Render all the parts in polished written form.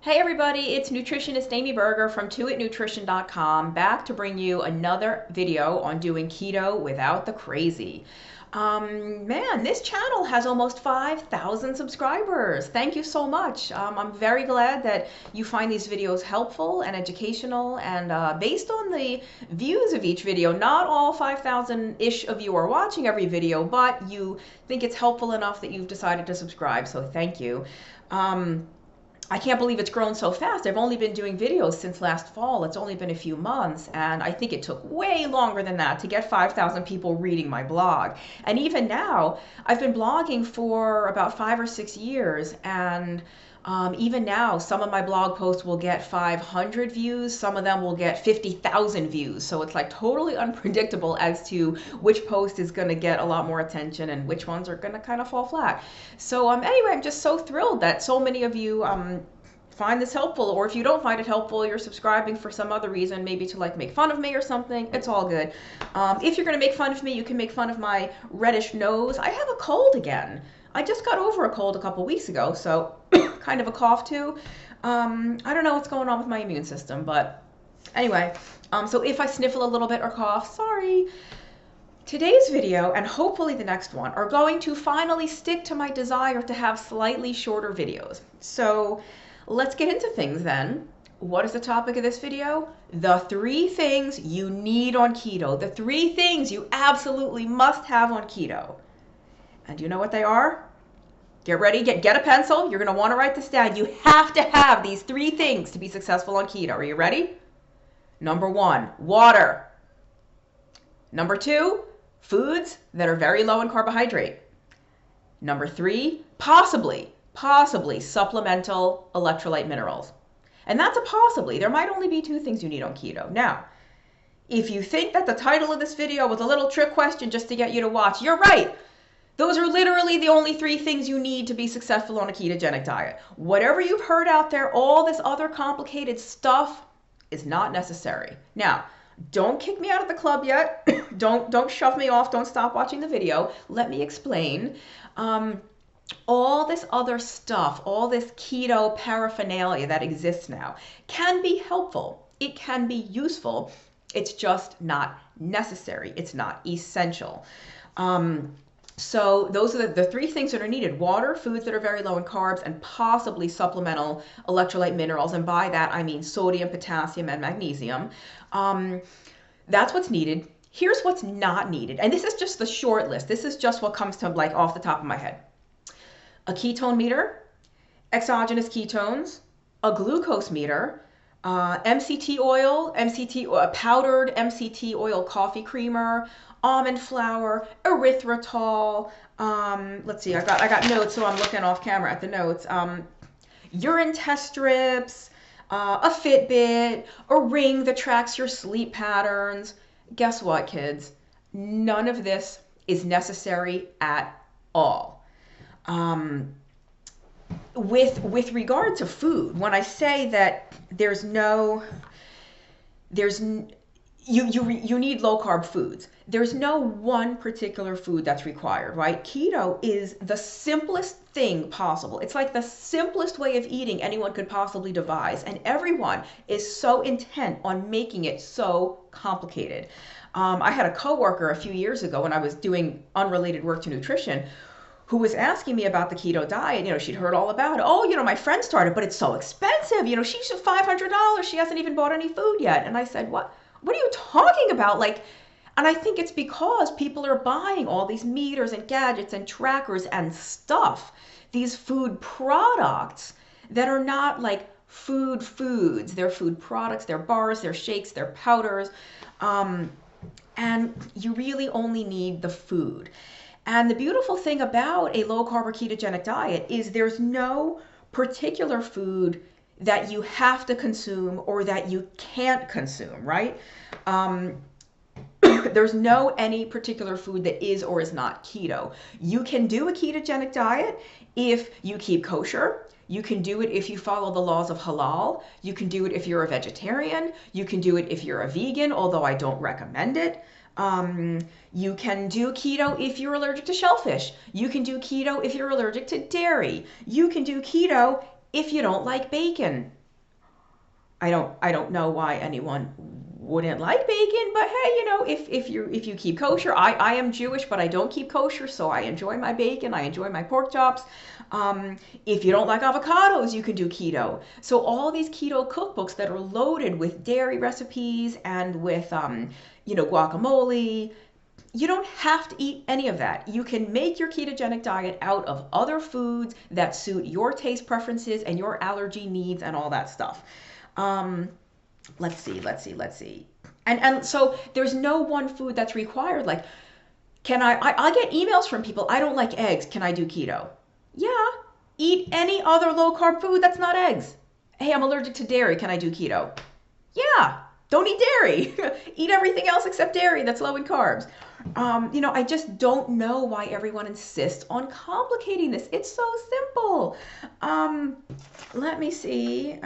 Hey everybody, it's nutritionist Amy Berger from 2itnutrition.com, back to bring you another video on doing keto without the crazy. Man, this channel has almost 5,000 subscribers. Thank you so much. I'm very glad that you find these videos helpful and educational, and based on the views of each video, not all 5,000-ish of you are watching every video, but you think it's helpful enough that you've decided to subscribe, so thank you. I can't believe it's grown so fast. I've only been doing videos since last fall. It's only been a few months, and I think it took way longer than that to get 5,000 people reading my blog. And even now, I've been blogging for about 5 or 6 years, and even now, some of my blog posts will get 500 views, some of them will get 50,000 views. So it's like totally unpredictable as to which post is going to get a lot more attention and which ones are going to kind of fall flat. So anyway, I'm just so thrilled that so many of you find this helpful, or if you don't find it helpful, you're subscribing for some other reason, maybe to like make fun of me or something. It's all good. If you're going to make fun of me, you can make fun of my reddish nose. I have a cold again. I just got over a cold a couple weeks ago, so kind of a cough too. I don't know what's going on with my immune system, but anyway, so if I sniffle a little bit or cough, sorry. Today's video, and hopefully the next one, are going to finally stick to my desire to have slightly shorter videos. So let's get into things then. What is the topic of this video? The 3 things you need on keto. The 3 things you absolutely must have on keto. And do you know what they are? Get ready, get a pencil. You're going to want to write this down. You have to have these 3 things to be successful on keto. Are you ready? Number 1, water. Number 2, foods that are very low in carbohydrate. Number 3, possibly supplemental electrolyte minerals. And that's a possibly. There might only be 2 things you need on keto. Now, if you think that the title of this video was a little trick question just to get you to watch, you're right. Those are literally the only 3 things you need to be successful on a ketogenic diet. Whatever you've heard out there, all this other complicated stuff is not necessary. Now, don't kick me out of the club yet. Don't shove me off. Don't stop watching the video. Let me explain. All this other stuff, all this keto paraphernalia that exists now can be helpful. It can be useful. It's just not necessary. It's not essential. So those are the 3 things that are needed: water, foods that are very low in carbs, and possibly supplemental electrolyte minerals. And by that, I mean sodium, potassium, and magnesium. That's what's needed. Here's what's not needed. And this is just the short list. This is just what comes to like off the top of my head. A ketone meter, exogenous ketones, a glucose meter, MCT oil, powdered MCT oil coffee creamer, almond flour, erythritol. Let's see, I got notes, so I'm looking off camera at the notes. Urine test strips, a Fitbit, a ring that tracks your sleep patterns. Guess what, kids? None of this is necessary at all. With regard to food, when I say that you need low carb foods, there's no one particular food that's required, right? Keto is the simplest thing possible. It's like the simplest way of eating anyone could possibly devise, and everyone is so intent on making it so complicated. I had a coworker a few years ago when I was doing unrelated work to nutrition who was asking me about the keto diet. She'd heard all about it. Oh, my friend started, but it's so expensive. She's $500. She hasn't even bought any food yet. And I said, what are you talking about? And I think it's because people are buying all these meters and gadgets and trackers and stuff, these food products that are not like foods. They're food products, they're bars, they're shakes, they're powders. And you really only need the food. And the beautiful thing about a low carb or ketogenic diet is there's no particular food that you have to consume or that you can't consume, right? There's no any particular food that is or is not keto. You can do a ketogenic diet if you keep kosher. You can do it if you follow the laws of halal. You can do it if you're a vegetarian. You can do it if you're a vegan, although I don't recommend it. You can do keto if you're allergic to shellfish. You can do keto if you're allergic to dairy. You can do keto if you don't like bacon. I don't know why anyone wouldn't like bacon, but hey, if you keep kosher, I am Jewish, but I don't keep kosher, so I enjoy my bacon, I enjoy my pork chops. If you don't like avocados, you can do keto. So all these keto cookbooks that are loaded with dairy recipes and with guacamole, you don't have to eat any of that. You can make your ketogenic diet out of other foods that suit your taste preferences and your allergy needs and all that stuff. Um, let's see. And so there's no one food that's required. Like, I get emails from people, I don't like eggs. Can I do keto? Yeah. Eat any other low carb food that's not eggs. Hey, I'm allergic to dairy. Can I do keto? Yeah. Don't eat dairy. Eat everything else except dairy that's low in carbs. I just don't know why everyone insists on complicating this. It's so simple. Let me see.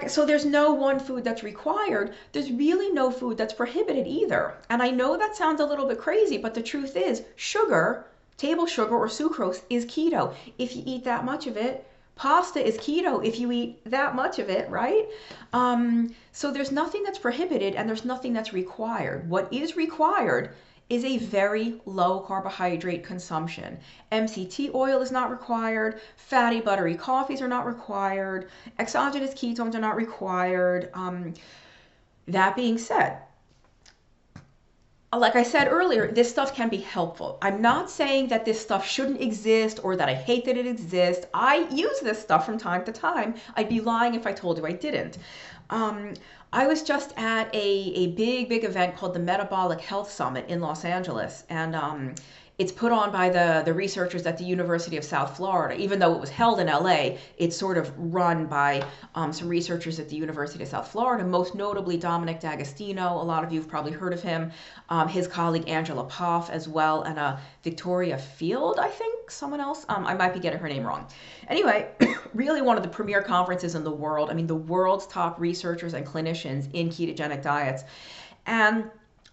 So there's no one food that's required. There's really no food that's prohibited either. And I know that sounds a little bit crazy, but the truth is sugar, table sugar or sucrose is keto. If you eat that much of it, pasta is keto if you eat that much of it, right? So there's nothing that's prohibited and there's nothing that's required. What is required is a very low carbohydrate consumption. MCT oil is not required. Fatty, buttery coffees are not required. Exogenous ketones are not required. That being said, like I said earlier, this stuff can be helpful. I'm not saying that this stuff shouldn't exist or that I hate that it exists. I use this stuff from time to time. I'd be lying if I told you I didn't. I was just at a big event called the Metabolic Health Summit in Los Angeles, and it's put on by the researchers at the University of South Florida. Even though it was held in LA, it's sort of run by some researchers at the University of South Florida, most notably Dominic D'Agostino. A lot of you have probably heard of him. His colleague Angela Poff as well, and Victoria Field, I think, someone else. I might be getting her name wrong. Anyway, really one of the premier conferences in the world. I mean, the world's top researchers and clinicians in ketogenic diets. And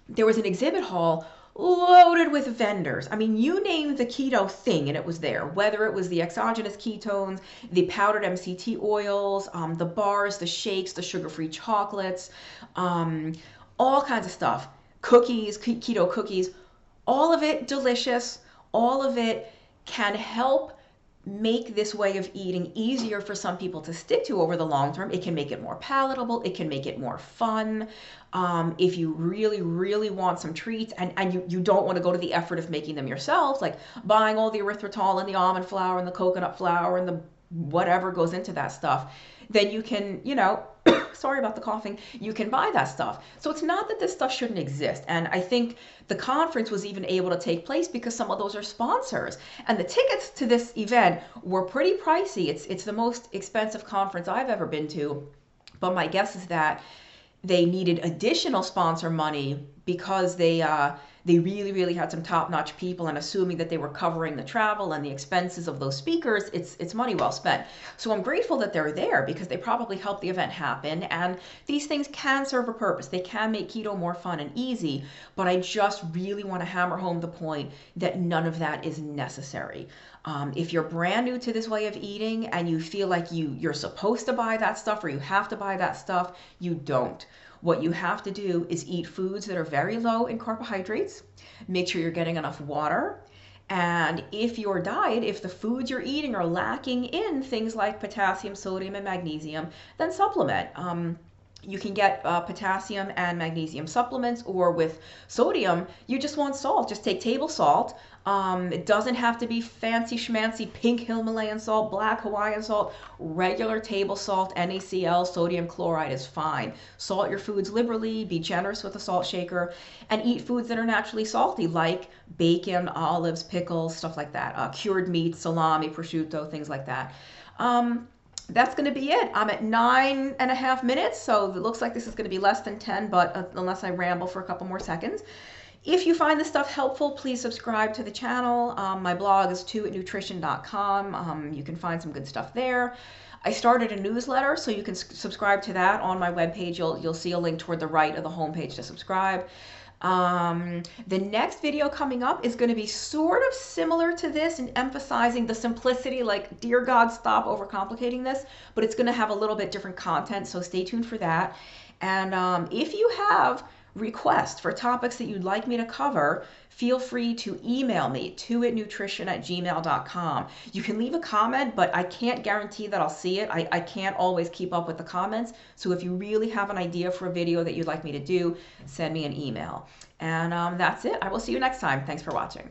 there was an exhibit hall loaded with vendors. I mean, you name the keto thing and it was there, whether it was the exogenous ketones, the powdered MCT oils, the bars, the shakes, the sugar-free chocolates, all kinds of stuff, cookies, keto cookies, all of it delicious, all of it can help make this way of eating easier for some people to stick to over the long term. It can make it more palatable. It can make it more fun. If you really want some treats and you don't want to go to the effort of making them yourselves, like buying all the erythritol and the almond flour and the coconut flour and the whatever goes into that stuff, then you can, sorry about the coughing, you can buy that stuff. So it's not that this stuff shouldn't exist. And I think the conference was even able to take place because some of those are sponsors. And the tickets to this event were pretty pricey. It's the most expensive conference I've ever been to. But my guess is that they needed additional sponsor money because they really had some top-notch people, and assuming that they were covering the travel and the expenses of those speakers, it's money well spent. So I'm grateful that they're there because they probably helped the event happen, and these things can serve a purpose. They can make keto more fun and easy, but I just really want to hammer home the point that none of that is necessary. If you're brand new to this way of eating and you feel like you're supposed to buy that stuff or you have to buy that stuff, you don't. What you have to do is eat foods that are very low in carbohydrates, make sure you're getting enough water, and if the foods you're eating are lacking in things like potassium, sodium, and magnesium, then supplement. You can get potassium and magnesium supplements, or with sodium, you just want salt. Just take table salt. It doesn't have to be fancy schmancy pink Himalayan salt, black Hawaiian salt. Regular table salt, NaCl, sodium chloride is fine. Salt your foods liberally, be generous with a salt shaker, and eat foods that are naturally salty, like bacon, olives, pickles, stuff like that. Cured meat, salami, prosciutto, things like that. That's going to be it. I'm at 9.5 minutes, so it looks like this is going to be less than 10, but unless I ramble for a couple more seconds. If you find this stuff helpful, please subscribe to the channel. My blog is 2atnutrition.com. You can find some good stuff there. I started a newsletter, so you can subscribe to that on my webpage. You'll see a link toward the right of the homepage to subscribe. The next video coming up is going to be sort of similar to this and emphasizing the simplicity, like, dear God, stop overcomplicating this, but it's going to have a little bit different content, so stay tuned for that. And if you have requests for topics that you'd like me to cover, feel free to email me, toitnutrition@gmail.com. You can leave a comment, but I can't guarantee that I'll see it. I can't always keep up with the comments. So if you really have an idea for a video that you'd like me to do, send me an email. And that's it. I will see you next time. Thanks for watching.